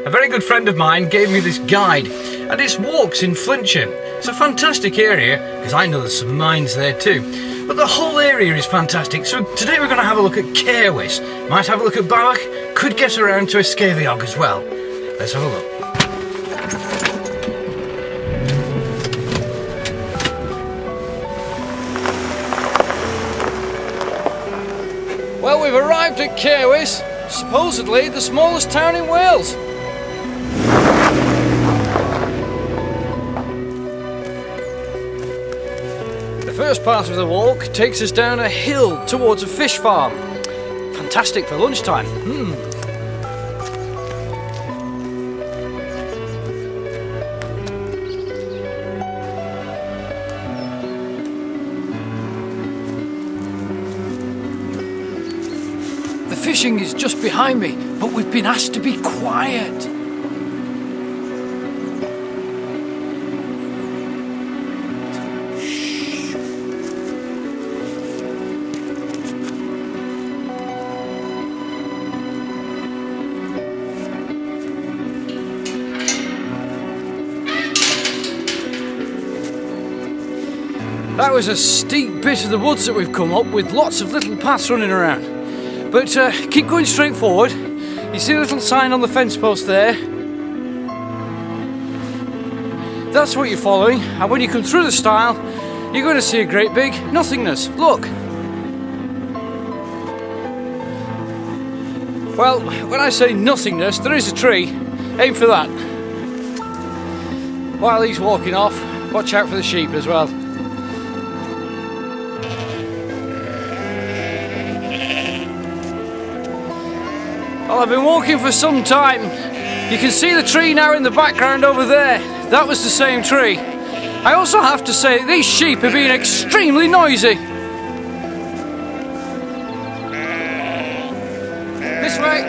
A very good friend of mine gave me this guide, and it's walks in Flintshire. It's a fantastic area, because I know there's some mines there too. But the whole area is fantastic, so today we're going to have a look at Caerwys. Might have a look at Babell, could get around to Ysceifiog as well. Let's have a look. Well, we've arrived at Caerwys, supposedly the smallest town in Wales. The first part of the walk takes us down a hill towards a fish farm. Fantastic for lunchtime. The fishing is just behind me, but we've been asked to be quiet. That was a steep bit of the woods that we've come up with lots of little paths running around. But keep going straight forward. You see a little sign on the fence post there? That's what you're following, and when you come through the stile, you're going to see a great big nothingness. Look! Well, when I say nothingness, there is a tree. Aim for that. While he's walking off, watch out for the sheep as well. Well, I've been walking for some time. You can see the tree now in the background over there. That was the same tree. I also have to say these sheep are being extremely noisy. This way.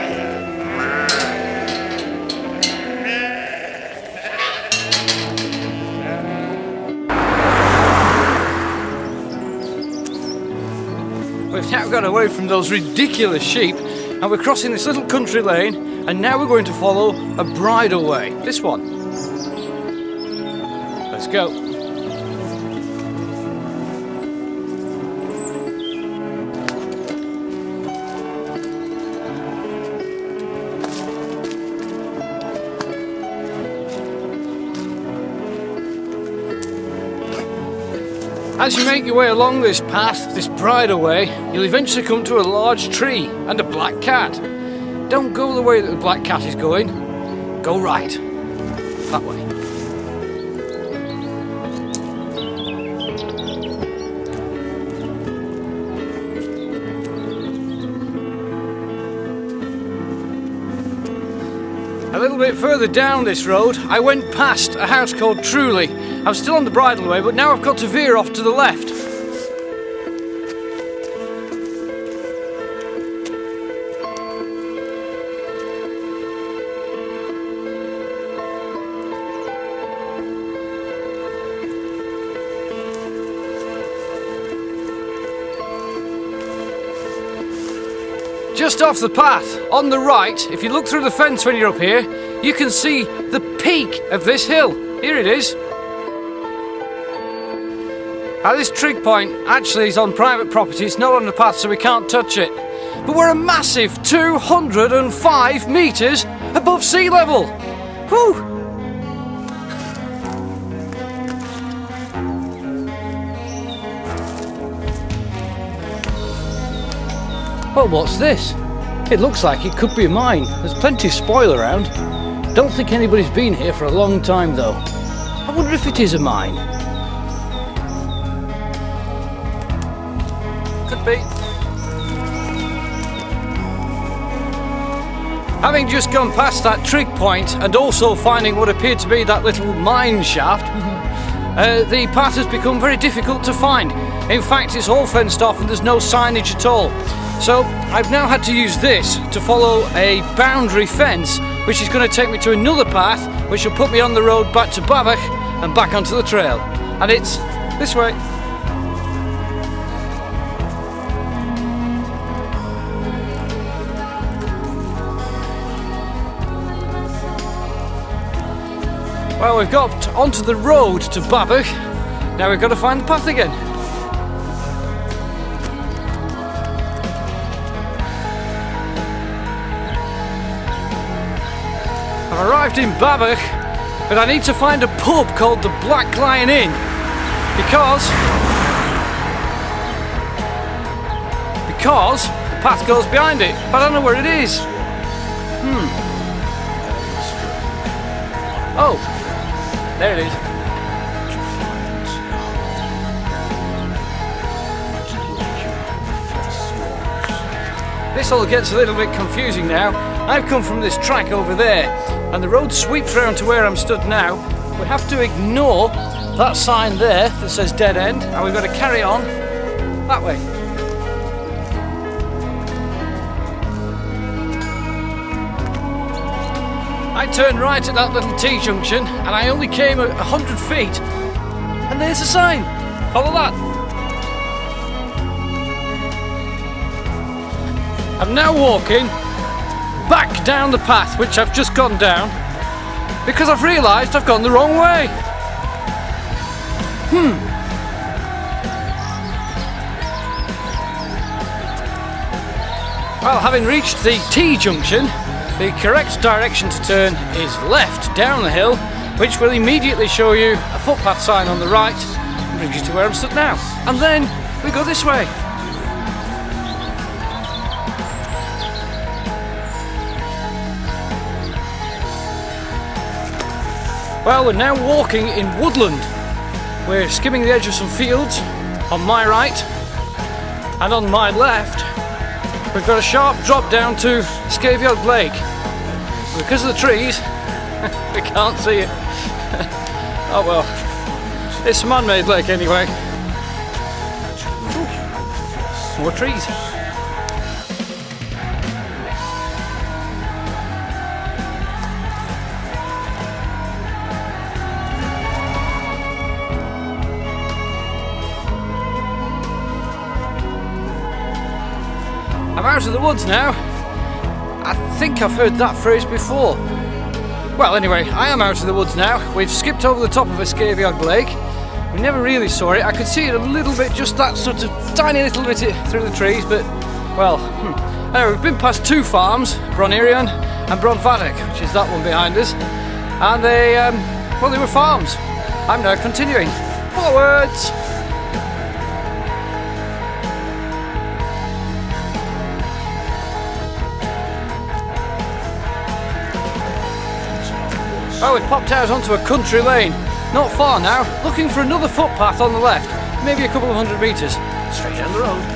We've now got away from those ridiculous sheep. And we're crossing this little country lane, and now we're going to follow a bridleway. This one. Let's go. As you make your way along this path, this bridleway, you'll eventually come to a large tree and a black cat. Don't go the way that the black cat is going. Go right. That way. A little bit further down this road, I went past a house called Truly. I'm still on the bridleway, but now I've got to veer off to the left. Just off the path, on the right, if you look through the fence when you're up here, you can see the peak of this hill. Here it is. Now this trig point actually is on private property, it's not on the path, so we can't touch it. But we're a massive 205 metres above sea level. Whew! Well, what's this? It looks like it could be a mine. There's plenty of spoil around. Don't think anybody's been here for a long time though. I wonder if it is a mine. Could be. Having just gone past that trig point and also finding what appeared to be that little mine shaft, the path has become very difficult to find. In fact, it's all fenced off and there's no signage at all. So I've now had to use this to follow a boundary fence, which is going to take me to another path, which will put me on the road back to Babell and back onto the trail. And it's this way. Well, we've got onto the road to Babell. Now we've got to find the path again. I've arrived in Babell, but I need to find a pub called the Black Lion Inn because the path goes behind it, but I don't know where it is. Oh, there it is. This all gets a little bit confusing now. I've come from this track over there, and the road sweeps round to where I'm stood now. We have to ignore that sign there that says dead end, and we've got to carry on that way. I turned right at that little T-junction, and I only came 100 feet, and there's a sign. Follow that. I'm now walking back down the path which I've just gone down because I've realised I've gone the wrong way. Well, having reached the T-junction, the correct direction to turn is left down the hill, which will immediately show you a footpath sign on the right and brings you to where I'm stood now. And then we go this way. Well, we're now walking in woodland. We're skimming the edge of some fields on my right, and on my left we've got a sharp drop down to Ysceifiog Lake. Because of the trees, we can't see it. Oh well, it's a man-made lake anyway. Ooh, more trees. I'm out of the woods now. I think I've heard that phrase before. Well, anyway, I am out of the woods now. We've skipped over the top of Ysceifiog Lake. We never really saw it. I could see it a little bit, just that sort of tiny little bit through the trees, but, well, Anyway, we've been past two farms, Bronirion and Bronvatic, which is that one behind us. And they, well, they were farms. I'm now continuing forwards. Well, we've popped out onto a country lane. Not far now, looking for another footpath on the left. Maybe a couple of 100 metres. Straight down the road.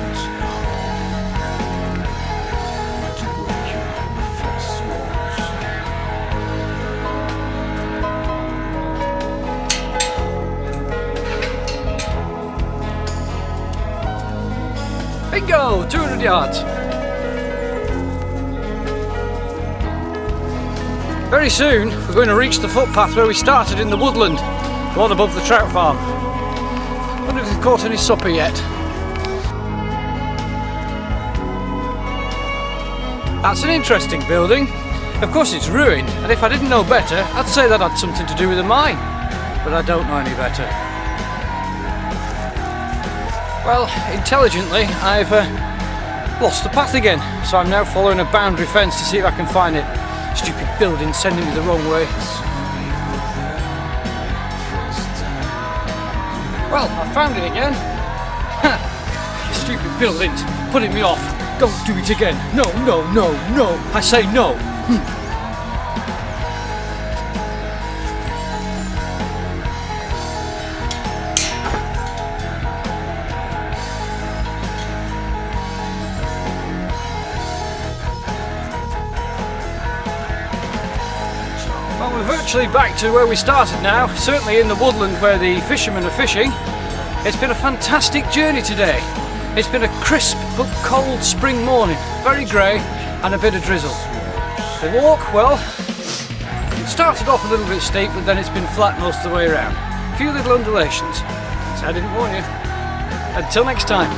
Bingo! 200 yards. Very soon we're going to reach the footpath where we started in the woodland, the one above the trout farm. I wonder if we've caught any supper yet. That's an interesting building. Of course it's ruined, and if I didn't know better, I'd say that had something to do with a mine. But I don't know any better. Well, intelligently, I've lost the path again, so I'm now following a boundary fence to see if I can find it. Stupid building sending me the wrong way. Well, I found it again. Ha! Stupid buildings, putting me off. Don't do it again. No, no, no, no. I say no. Well, we're virtually back to where we started now, certainly in the woodland where the fishermen are fishing. It's been a fantastic journey today. It's been a crisp but cold spring morning, very grey and a bit of drizzle. The walk, well, it started off a little bit steep, but then it's been flat most of the way around. A few little undulations, so I didn't warn you. Until next time.